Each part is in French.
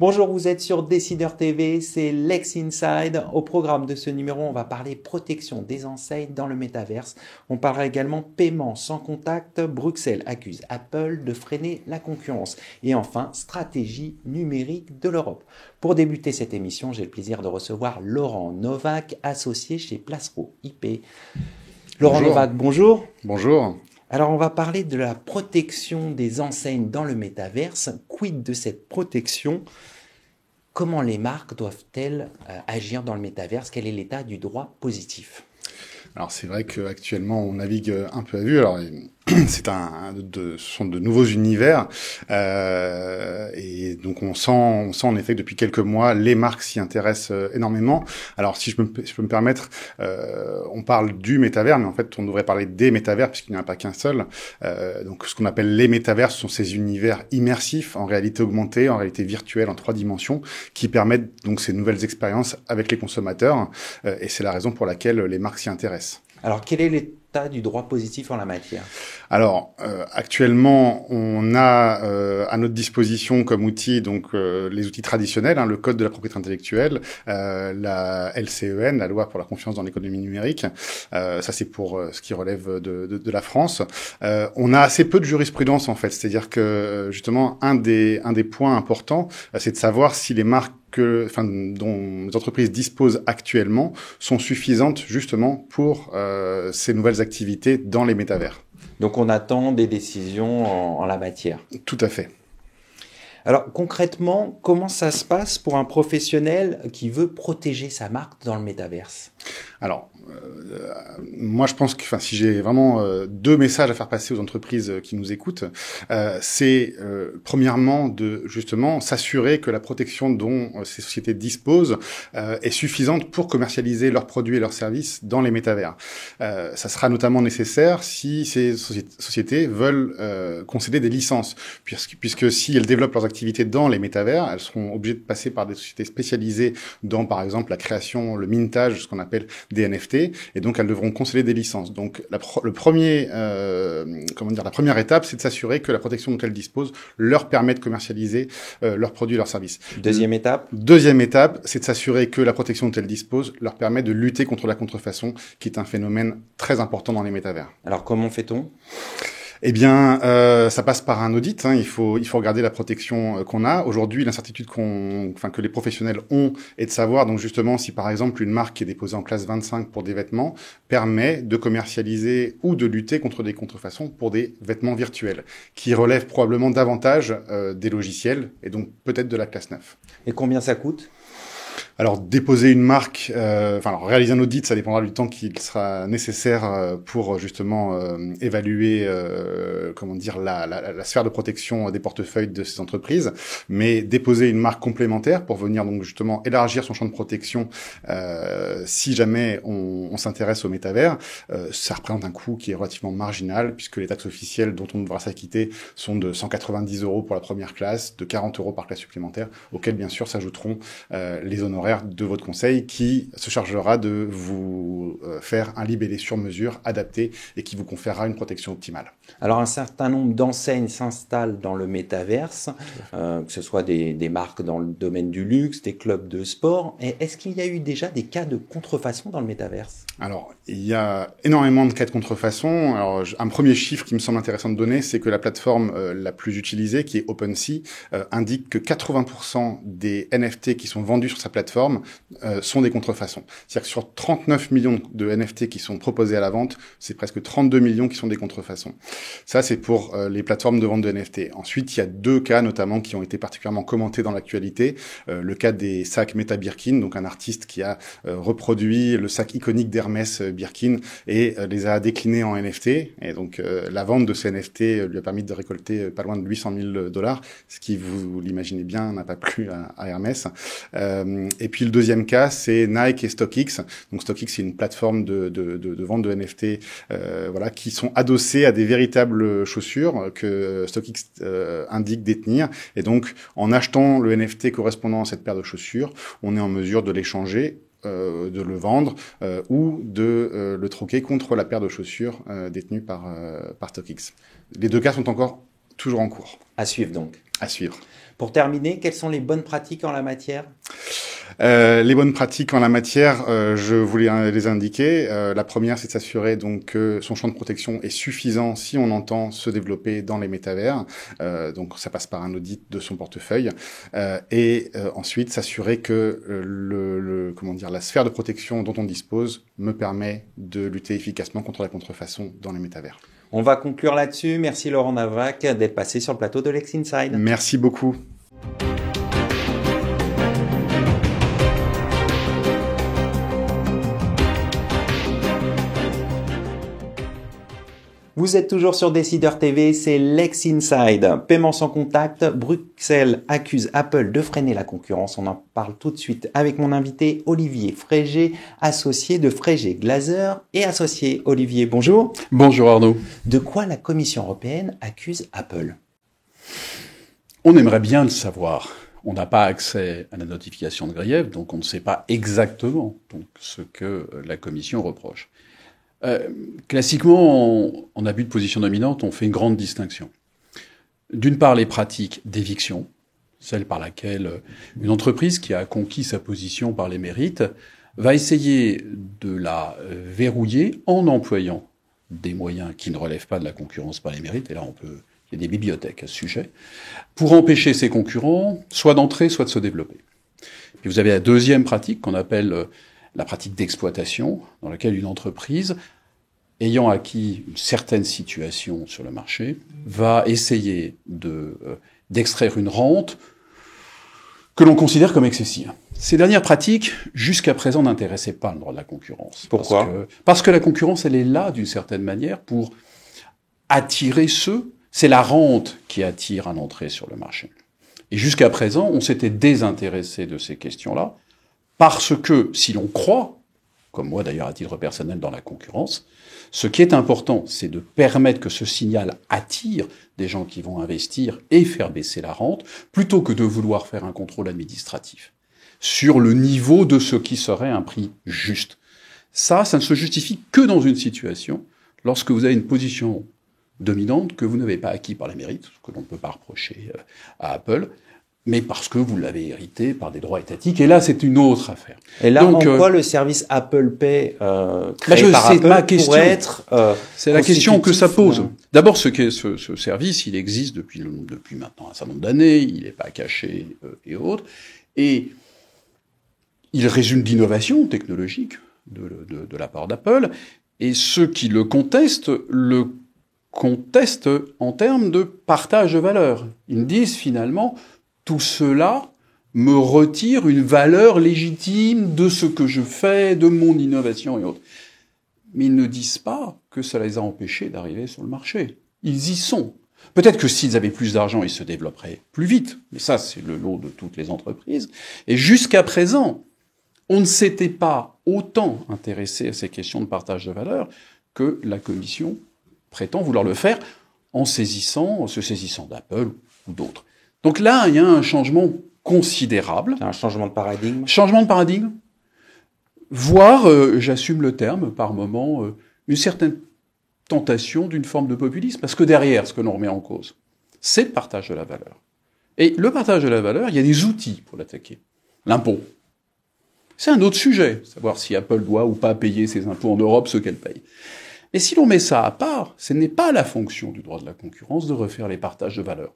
Bonjour, vous êtes sur Décideur TV, c'est Lex Inside. Au programme de ce numéro, on va parler protection des enseignes dans le métaverse. On parlera également paiement sans contact. Bruxelles accuse Apple de freiner la concurrence. Et enfin, stratégie numérique de l'Europe. Pour débuter cette émission, j'ai le plaisir de recevoir Laurent Novak, associé chez Placero IP. Laurent Bonjour. Novak, bonjour. Bonjour. Alors, on va parler de la protection des enseignes dans le métaverse. Quid de cette protection? Comment les marques doivent-elles agir dans le métaverse? Quel est l'état du droit positif? Alors c'est vrai qu'actuellement on navigue un peu à vue. Alors ce sont de nouveaux univers et donc on sent en effet que depuis quelques mois les marques s'y intéressent énormément. Alors si je peux me permettre, on parle du métavers, mais en fait on devrait parler des métavers puisqu'il n'y en a pas qu'un seul. Donc ce qu'on appelle les métavers, ce sont ces univers immersifs en réalité augmentée, en réalité virtuelle, en 3 dimensions, qui permettent donc ces nouvelles expériences avec les consommateurs. Et c'est la raison pour laquelle les marques s'y intéressent. Alors, quel est l'état du droit positif en la matière? Alors, actuellement, on a à notre disposition comme outil donc les outils traditionnels, le code de la propriété intellectuelle, la LCEN, la loi pour la confiance dans l'économie numérique. Ça, c'est pour ce qui relève de la France. On a assez peu de jurisprudence en fait, c'est-à-dire que justement un des points importants, c'est de savoir si les marques dont les entreprises disposent actuellement sont suffisantes justement pour ces nouvelles activités dans les métavers. Donc, on attend des décisions en la matière. Tout à fait. Alors, concrètement, comment ça se passe pour un professionnel qui veut protéger sa marque dans le métaverse? Alors, moi, je pense que, si j'ai vraiment deux messages à faire passer aux entreprises qui nous écoutent, c'est premièrement de justement s'assurer que la protection dont ces sociétés disposent est suffisante pour commercialiser leurs produits et leurs services dans les métavers. Ça sera notamment nécessaire si ces sociétés veulent concéder des licences, puisque si elles développent leurs activités dans les métavers, elles seront obligées de passer par des sociétés spécialisées dans, par exemple, la création, le mintage, ce qu'on appelle des NFT, et donc elles devront concéder des licences. Donc la première étape, c'est de s'assurer que la protection dont elles disposent leur permet de commercialiser leurs produits et leurs services. Deuxième étape, c'est de s'assurer que la protection dont elles disposent leur permet de lutter contre la contrefaçon, qui est un phénomène très important dans les métavers. Alors comment fait-on? Eh bien, ça passe par un audit. Il faut regarder la protection qu'on a. Aujourd'hui, l'incertitude que les professionnels ont est de savoir, donc justement, si par exemple une marque qui est déposée en classe 25 pour des vêtements permet de commercialiser ou de lutter contre des contrefaçons pour des vêtements virtuels, qui relèvent probablement davantage des logiciels et donc peut-être de la classe 9. Et combien ça coûte? Alors, déposer une marque, réaliser un audit, ça dépendra du temps qu'il sera nécessaire pour justement évaluer, la sphère de protection des portefeuilles de ces entreprises. Mais déposer une marque complémentaire pour venir donc justement élargir son champ de protection, si jamais on s'intéresse au métavers, ça représente un coût qui est relativement marginal puisque les taxes officielles dont on devra s'acquitter sont de 190 € pour la première classe, de 40 € par classe supplémentaire, auxquels bien sûr s'ajouteront les honoraires de votre conseil qui se chargera de vous faire un libellé sur mesure adapté et qui vous conférera une protection optimale. Alors un certain nombre d'enseignes s'installent dans le métaverse, que ce soit des marques dans le domaine du luxe, des clubs de sport. Et est-ce qu'il y a eu déjà des cas de contrefaçon dans le métaverse? Alors, il y a énormément de cas de contrefaçon. Alors, un premier chiffre qui me semble intéressant de donner, c'est que la plateforme la plus utilisée, qui est OpenSea, indique que 80% des NFT qui sont vendus sur sa plateforme sont des contrefaçons. C'est-à-dire que sur 39 millions de NFT qui sont proposés à la vente, c'est presque 32 millions qui sont des contrefaçons. Ça, c'est pour les plateformes de vente de NFT. Ensuite, il y a deux cas notamment qui ont été particulièrement commentés dans l'actualité. Le cas des sacs Meta Birkin, donc un artiste qui a reproduit le sac iconique d'Hermès Birkin et les a déclinés en NFT. Et donc, la vente de ces NFT lui a permis de récolter pas loin de 800 000 $, ce qui, vous l'imaginez bien, n'a pas plu à Hermès. Et puis, le deuxième cas, c'est Nike et StockX. Donc, StockX, c'est une plateforme de vente de NFT, qui sont adossés à des véritables chaussures que StockX indique détenir. Et donc, en achetant le NFT correspondant à cette paire de chaussures, on est en mesure de l'échanger, de le vendre ou de le troquer contre la paire de chaussures détenue par StockX. Les deux cas sont toujours en cours. À suivre donc. À suivre. Pour terminer, quelles sont les bonnes pratiques en la matière ? Les bonnes pratiques en la matière, je voulais les indiquer. La première, c'est de s'assurer donc que son champ de protection est suffisant si on entend se développer dans les métavers. Donc ça passe par un audit de son portefeuille et ensuite s'assurer que la sphère de protection dont on dispose me permet de lutter efficacement contre la contrefaçon dans les métavers. On va conclure là-dessus. Merci Laurent Navac d'être passé sur le plateau de Lex Inside. Merci beaucoup. Vous êtes toujours sur Décideur TV, c'est Lex Inside. Paiement sans contact, Bruxelles accuse Apple de freiner la concurrence. On en parle tout de suite avec mon invité Olivier Frégé, associé de Frégé Glaser et associé. Olivier, bonjour. Bonjour Arnaud. De quoi la Commission européenne accuse Apple ? On aimerait bien le savoir. On n'a pas accès à la notification de grief, donc on ne sait pas exactement ce que la Commission reproche. Classiquement, en abus de position dominante, on fait une grande distinction. D'une part, les pratiques d'éviction, celle par laquelle une entreprise qui a conquis sa position par les mérites va essayer de la verrouiller en employant des moyens qui ne relèvent pas de la concurrence par les mérites, et là il y a des bibliothèques à ce sujet, pour empêcher ses concurrents soit d'entrer, soit de se développer. Puis vous avez la deuxième pratique qu'on appelle la pratique d'exploitation, dans laquelle une entreprise, ayant acquis une certaine situation sur le marché, va essayer d'extraire une rente que l'on considère comme excessive. Ces dernières pratiques, jusqu'à présent, n'intéressaient pas le droit de la concurrence. Pourquoi ? Parce que la concurrence, elle est là, d'une certaine manière, pour attirer c'est la rente qui attire à l'entrée sur le marché. Et jusqu'à présent, on s'était désintéressé de ces questions-là, parce que, si l'on croit, comme moi d'ailleurs à titre personnel dans la concurrence, ce qui est important, c'est de permettre que ce signal attire des gens qui vont investir et faire baisser la rente, plutôt que de vouloir faire un contrôle administratif sur le niveau de ce qui serait un prix juste. Ça ne se justifie que dans une situation, lorsque vous avez une position dominante que vous n'avez pas acquis par les mérites, ce que l'on ne peut pas reprocher à Apple, mais parce que vous l'avez hérité par des droits étatiques. Et là, c'est une autre affaire. Et là, en quoi le service Apple Pay créé par Apple pourrait être c'est la question que ça pose. D'abord, ce service, il existe depuis maintenant un certain nombre d'années, il n'est pas caché et autres, et il résulte d'innovation technologique de la part d'Apple, et ceux qui le contestent en termes de partage de valeur. Ils disent finalement, tout cela me retire une valeur légitime de ce que je fais, de mon innovation et autres. Mais ils ne disent pas que ça les a empêchés d'arriver sur le marché. Ils y sont. Peut-être que s'ils avaient plus d'argent, ils se développeraient plus vite. Mais ça, c'est le lot de toutes les entreprises. Et jusqu'à présent, on ne s'était pas autant intéressé à ces questions de partage de valeur que la Commission prétend vouloir le faire en se saisissant d'Apple ou d'autres. Donc là, il y a un changement considérable. C'est un changement de paradigme. Changement de paradigme, voire, j'assume le terme, par moment, une certaine tentation d'une forme de populisme. Parce que derrière, ce que l'on remet en cause, c'est le partage de la valeur. Et le partage de la valeur, il y a des outils pour l'attaquer. L'impôt. C'est un autre sujet, savoir si Apple doit ou pas payer ses impôts en Europe, ce qu'elle paye. Et si l'on met ça à part, ce n'est pas la fonction du droit de la concurrence de refaire les partages de valeur.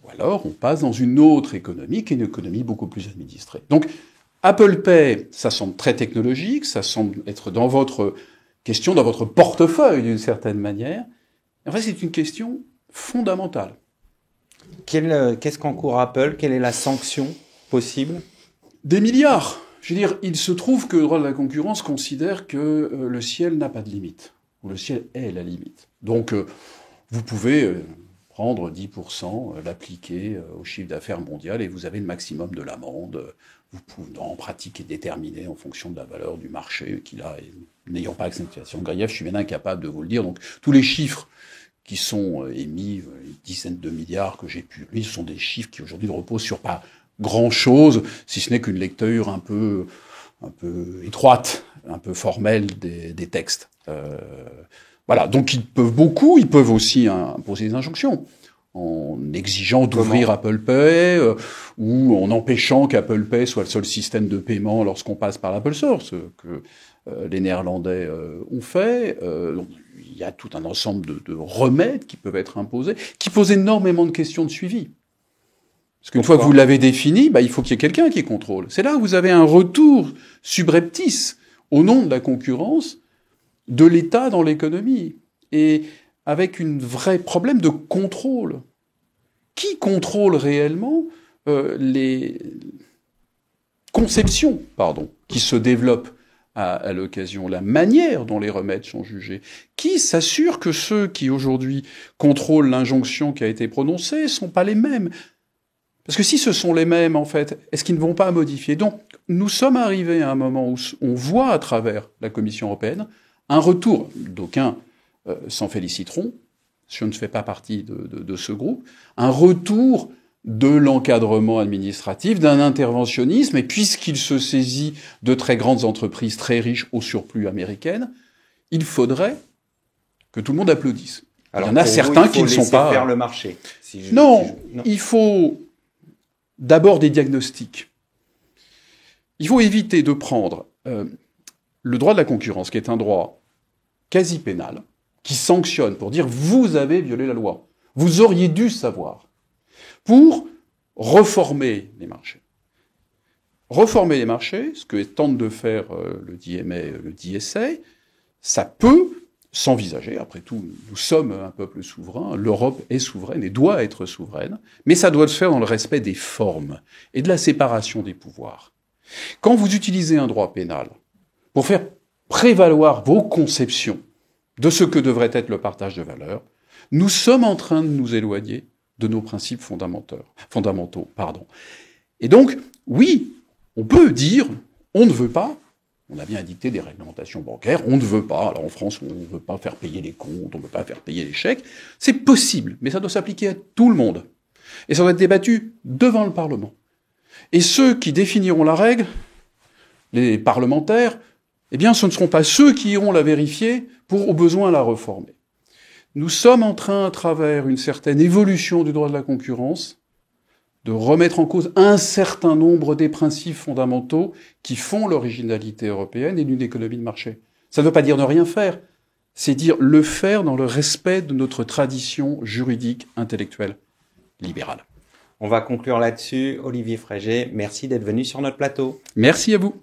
Ou alors, on passe dans une autre économie, qui est une économie beaucoup plus administrée. Donc, Apple Pay, ça semble très technologique, ça semble être dans votre question, dans votre portefeuille, d'une certaine manière. En fait, c'est une question fondamentale. Qu'est-ce qu'encourt Apple ? Quelle est la sanction possible ? Des milliards. Je veux dire, il se trouve que le droit de la concurrence considère que le ciel n'a pas de limite, ou le ciel est la limite. Donc, vous pouvez prendre 10%, l'appliquer au chiffre d'affaires mondial, et vous avez le maximum de l'amende. Vous pouvez, en pratique, est déterminé en fonction de la valeur du marché qu'il a. Et n'ayant pas acceptation de grief, je suis bien incapable de vous le dire. Donc, tous les chiffres qui sont émis, une dizaine de milliards que j'ai pu lire, ce sont des chiffres qui aujourd'hui ne reposent sur pas grand-chose, si ce n'est qu'une lecture un peu étroite, un peu formelle des textes. Voilà, donc ils peuvent aussi imposer des injonctions. en exigeant d'ouvrir Apple Pay ou en empêchant qu'Apple Pay soit le seul système de paiement lorsqu'on passe par l'Apple Store, ce que les Néerlandais ont fait. Donc, il y a tout un ensemble de remèdes qui peuvent être imposés, qui posent énormément de questions de suivi. Parce qu'une fois que vous l'avez défini, il faut qu'il y ait quelqu'un qui contrôle. C'est là où vous avez un retour subreptice au nom de la concurrence de l'État dans l'économie. Et avec un vrai problème de contrôle. Qui contrôle réellement les conceptions, qui se développent à l'occasion, la manière dont les remèdes sont jugés? Qui s'assure que ceux qui aujourd'hui contrôlent l'injonction qui a été prononcée sont pas les mêmes? Parce que si ce sont les mêmes, en fait, est-ce qu'ils ne vont pas modifier? Donc, nous sommes arrivés à un moment où on voit à travers la Commission européenne un retour, d'aucuns s'en féliciteront, je ne fais pas partie de ce groupe, un retour de l'encadrement administratif, d'un interventionnisme, et puisqu'il se saisit de très grandes entreprises très riches au surplus américaines, il faudrait que tout le monde applaudisse. Alors, il y en a certains qui ne sont pas... faire le marché. Non, il faut d'abord des diagnostics. Il faut éviter de prendre le droit de la concurrence, qui est un droit quasi pénal, qui sanctionne pour dire « vous avez violé la loi, vous auriez dû savoir », pour reformer les marchés. Reformer les marchés, ce que tente de faire le DMA, le DSA, ça peut s'envisager. Après tout, nous sommes un peuple souverain, l'Europe est souveraine et doit être souveraine, mais ça doit se faire dans le respect des formes et de la séparation des pouvoirs. Quand vous utilisez un droit pénal pour faire prévaloir vos conceptions de ce que devrait être le partage de valeurs, nous sommes en train de nous éloigner de nos principes fondamentaux. Et donc, oui, on peut dire, on ne veut pas, on a bien édicté des réglementations bancaires, on ne veut pas, alors en France, on ne veut pas faire payer les comptes, on ne veut pas faire payer les chèques, c'est possible, mais ça doit s'appliquer à tout le monde. Et ça doit être débattu devant le Parlement. Et ceux qui définiront la règle, les parlementaires, eh bien, ce ne seront pas ceux qui iront la vérifier pour, au besoin, la reformer. Nous sommes en train, à travers une certaine évolution du droit de la concurrence, de remettre en cause un certain nombre des principes fondamentaux qui font l'originalité européenne et d'une économie de marché. Ça ne veut pas dire ne rien faire, c'est dire le faire dans le respect de notre tradition juridique, intellectuelle, libérale. On va conclure là-dessus. Olivier Frégé, merci d'être venu sur notre plateau. Merci à vous.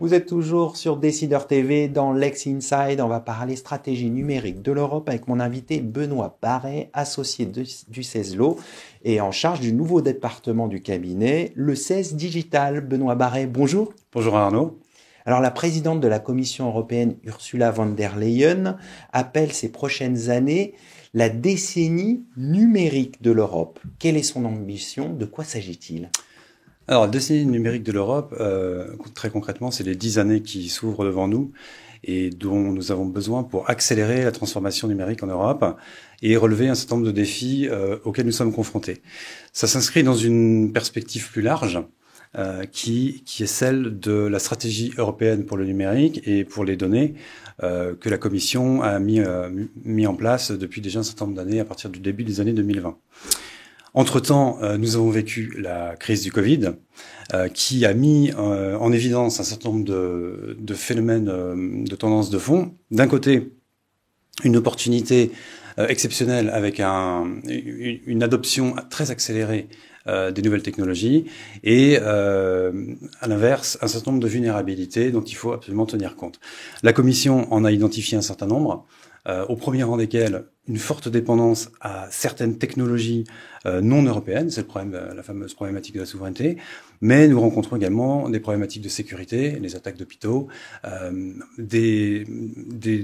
Vous êtes toujours sur Décideur TV dans Lex Inside. On va parler stratégie numérique de l'Europe avec mon invité Benoît Barret, associé du CESLO et en charge du nouveau département du cabinet, le CES Digital. Benoît Barret, bonjour. Bonjour Arnaud. Alors la présidente de la Commission européenne, Ursula von der Leyen, appelle ces prochaines années la décennie numérique de l'Europe. Quelle est son ambition? De quoi s'agit-il? Alors, la décennie numérique de l'Europe, très concrètement, c'est les 10 années qui s'ouvrent devant nous et dont nous avons besoin pour accélérer la transformation numérique en Europe et relever un certain nombre de défis auxquels nous sommes confrontés. Ça s'inscrit dans une perspective plus large qui est celle de la stratégie européenne pour le numérique et pour les données que la Commission a mis en place depuis déjà un certain nombre d'années à partir du début des années 2020. Entre-temps, nous avons vécu la crise du Covid, qui a mis en évidence un certain nombre de phénomènes, de tendances de fond. D'un côté, une opportunité exceptionnelle avec une adoption très accélérée des nouvelles technologies et, à l'inverse, un certain nombre de vulnérabilités dont il faut absolument tenir compte. La Commission en a identifié un certain nombre, au premier rang desquels une forte dépendance à certaines technologies non européennes, c'est le problème, la fameuse problématique de la souveraineté, mais nous rencontrons également des problématiques de sécurité, les attaques d'hôpitaux, des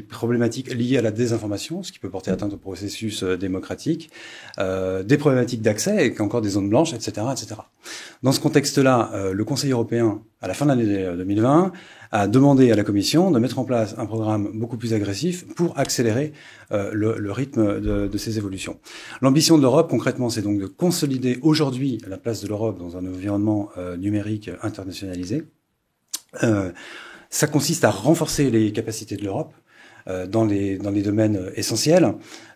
problématiques liées à la désinformation, ce qui peut porter atteinte au processus démocratique, des problématiques d'accès et encore des zones blanches, etc., etc. Dans ce contexte-là, le Conseil européen, à la fin de l'année 2020, a demandé à la Commission de mettre en place un programme beaucoup plus agressif pour accélérer le rythme de ces évolutions. L'ambition de l'Europe, concrètement, c'est donc de consolider aujourd'hui la place de l'Europe dans un environnement numérique internationalisé, Ça consiste à renforcer les capacités de l'Europe dans les domaines essentiels,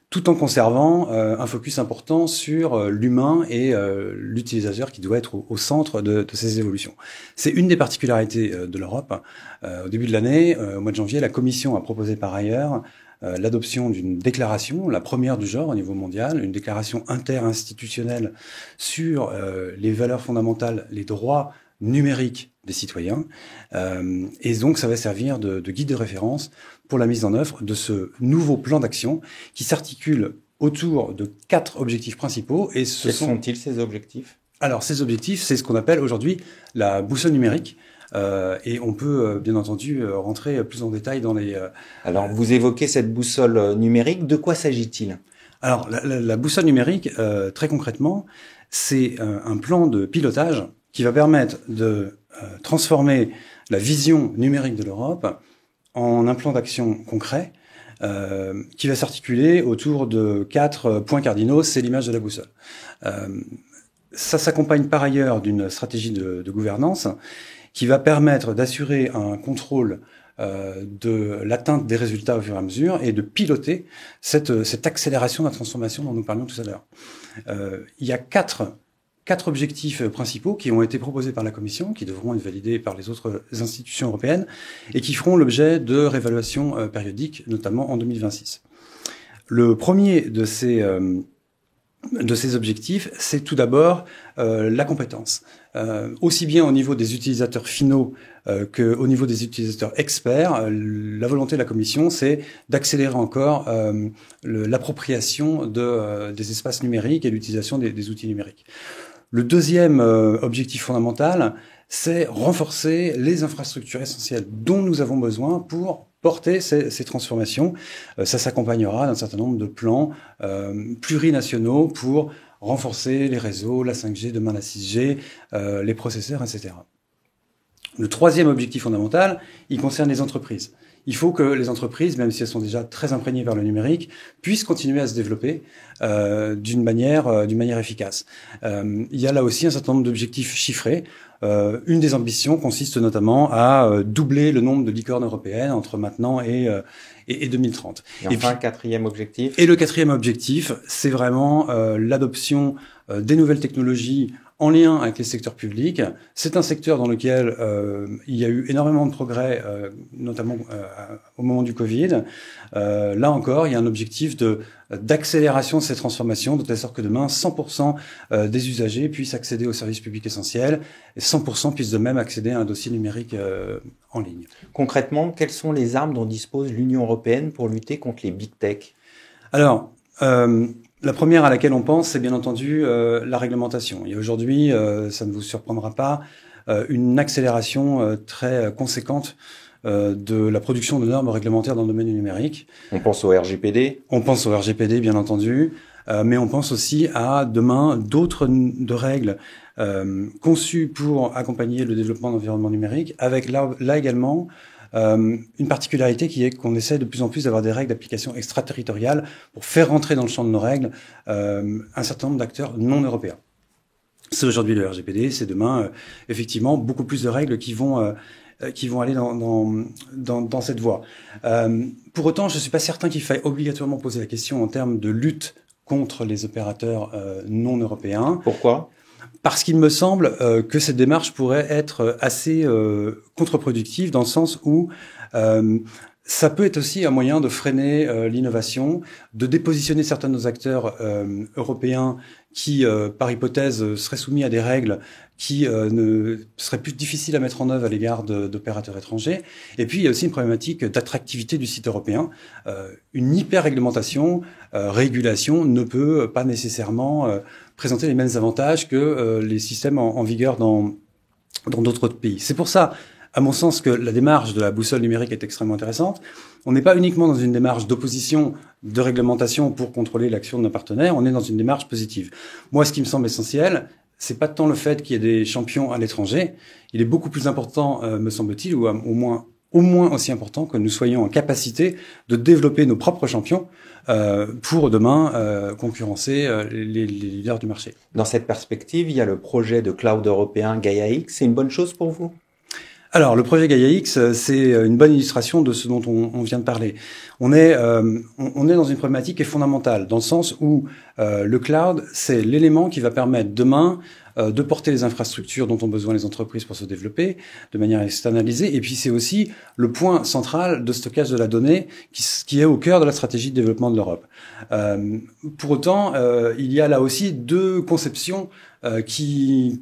tout en conservant un focus important sur l'humain et l'utilisateur qui doit être au centre de ces évolutions. C'est une des particularités de l'Europe. Au début de l'année, au mois de janvier, la Commission a proposé par ailleurs l'adoption d'une déclaration, la première du genre au niveau mondial, une déclaration interinstitutionnelle sur les valeurs fondamentales, les droits numériques des citoyens. Et donc, ça va servir de guide de référence pour la mise en œuvre de ce nouveau plan d'action qui s'articule autour de 4 objectifs principaux. Et Quels sont-ils, ces objectifs ? Alors, ces objectifs, c'est ce qu'on appelle aujourd'hui la boussole numérique. Et on peut, bien entendu, rentrer plus en détail dans les... Alors, vous évoquez cette boussole numérique. De quoi s'agit-il ? Alors, la boussole numérique, très concrètement, c'est un plan de pilotage qui va permettre de transformer la vision numérique de l'Europe en un plan d'action concret qui va s'articuler autour de 4 points cardinaux. C'est l'image de la boussole. Ça s'accompagne par ailleurs d'une stratégie de gouvernance qui va permettre d'assurer un contrôle de l'atteinte des résultats au fur et à mesure et de piloter cette accélération de la transformation dont nous parlions tout à l'heure. Il y a quatre objectifs principaux qui ont été proposés par la Commission, qui devront être validés par les autres institutions européennes et qui feront l'objet de réévaluations périodiques, notamment en 2026. Le premier de ces objectifs, c'est tout d'abord la compétence. Aussi bien au niveau des utilisateurs finaux qu'au niveau des utilisateurs experts, la volonté de la Commission, c'est d'accélérer encore l'appropriation des espaces numériques et l'utilisation des outils numériques. Le deuxième objectif fondamental, c'est renforcer les infrastructures essentielles dont nous avons besoin pour porter ces transformations. Ça s'accompagnera d'un certain nombre de plans plurinationaux pour renforcer les réseaux, la 5G, demain la 6G, les processeurs, etc. Le troisième objectif fondamental, il concerne les entreprises. Il faut que les entreprises, même si elles sont déjà très imprégnées par le numérique, puissent continuer à se développer d'une manière efficace. Il y a là aussi un certain nombre d'objectifs chiffrés. Une des ambitions consiste notamment à doubler le nombre de licornes européennes entre maintenant et 2030. Et enfin, quatrième objectif. Et le quatrième objectif, c'est vraiment l'adoption des nouvelles technologies en lien avec les secteurs publics. C'est un secteur dans lequel il y a eu énormément de progrès, notamment au moment du Covid. Là encore, il y a un objectif d'accélération de ces transformations, de telle sorte que demain, 100% des usagers puissent accéder aux services publics essentiels et 100% puissent de même accéder à un dossier numérique en ligne. Concrètement, quelles sont les armes dont dispose l'Union européenne pour lutter contre les big tech ? Alors, la première à laquelle on pense, c'est bien entendu la réglementation. Et aujourd'hui, ça ne vous surprendra pas, une accélération très conséquente de la production de normes réglementaires dans le domaine du numérique. On pense au RGPD ? On pense au RGPD, bien entendu, mais on pense aussi à demain d'autres règles conçues pour accompagner le développement d'environnement numérique, avec là également une particularité qui est qu'on essaie de plus en plus d'avoir des règles d'application extraterritoriales pour faire rentrer dans le champ de nos règles un certain nombre d'acteurs non européens. C'est aujourd'hui le RGPD, c'est demain effectivement beaucoup plus de règles qui vont aller dans cette voie. Pour autant, je ne suis pas certain qu'il faille obligatoirement poser la question en termes de lutte contre les opérateurs non européens. Pourquoi ? Parce qu'il me semble que cette démarche pourrait être assez contre-productive dans le sens où ça peut être aussi un moyen de freiner l'innovation, de dépositionner certains de nos acteurs européens qui, par hypothèse, seraient soumis à des règles qui ne seraient plus difficiles à mettre en œuvre à l'égard d'opérateurs étrangers. Et puis, il y a aussi une problématique d'attractivité du site européen. Une hyper-réglementation, régulation, ne peut pas nécessairement présenter les mêmes avantages que les systèmes en vigueur dans d'autres pays. C'est pour ça, à mon sens, que la démarche de la boussole numérique est extrêmement intéressante. On n'est pas uniquement dans une démarche d'opposition de réglementation pour contrôler l'action de nos partenaires, on est dans une démarche positive. Moi, ce qui me semble essentiel, c'est pas tant le fait qu'il y ait des champions à l'étranger, il est beaucoup plus important, me semble-t-il, ou au moins aussi important que nous soyons en capacité de développer nos propres champions pour demain concurrencer les leaders du marché. Dans cette perspective, il y a le projet de cloud européen Gaia-X. C'est une bonne chose pour vous ? Alors, le projet Gaia X, c'est une bonne illustration de ce dont on vient de parler. On est dans une problématique qui est fondamentale, dans le sens où le cloud, c'est l'élément qui va permettre demain de porter les infrastructures dont ont besoin les entreprises pour se développer de manière externalisée. Et puis, c'est aussi le point central de stockage de la donnée qui est au cœur de la stratégie de développement de l'Europe. Pour autant, il y a là aussi deux conceptions qui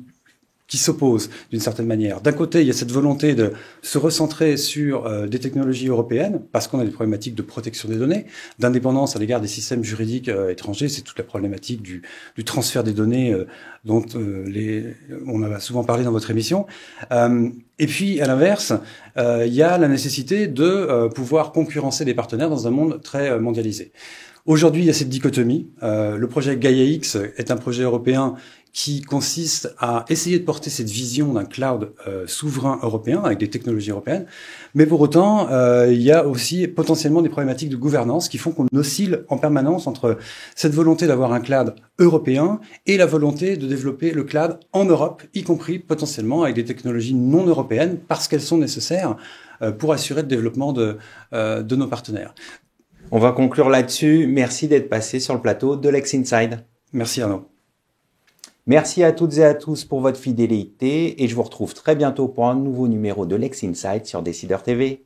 s'opposent d'une certaine manière. D'un côté, il y a cette volonté de se recentrer sur des technologies européennes, parce qu'on a des problématiques de protection des données, d'indépendance à l'égard des systèmes juridiques étrangers. C'est toute la problématique du transfert des données dont on a souvent parlé dans votre émission. Et puis, à l'inverse, il y a la nécessité de pouvoir concurrencer des partenaires dans un monde très mondialisé. Aujourd'hui, il y a cette dichotomie. Le projet Gaia X est un projet européen qui consiste à essayer de porter cette vision d'un cloud souverain européen avec des technologies européennes. Mais pour autant, il y a aussi potentiellement des problématiques de gouvernance qui font qu'on oscille en permanence entre cette volonté d'avoir un cloud européen et la volonté de développer le cloud en Europe, y compris potentiellement avec des technologies non européennes parce qu'elles sont nécessaires pour assurer le développement de nos partenaires. On va conclure là-dessus. Merci d'être passé sur le plateau de Lex Inside. Merci Arnaud. Merci à toutes et à tous pour votre fidélité et je vous retrouve très bientôt pour un nouveau numéro de Lex Inside sur Décideur TV.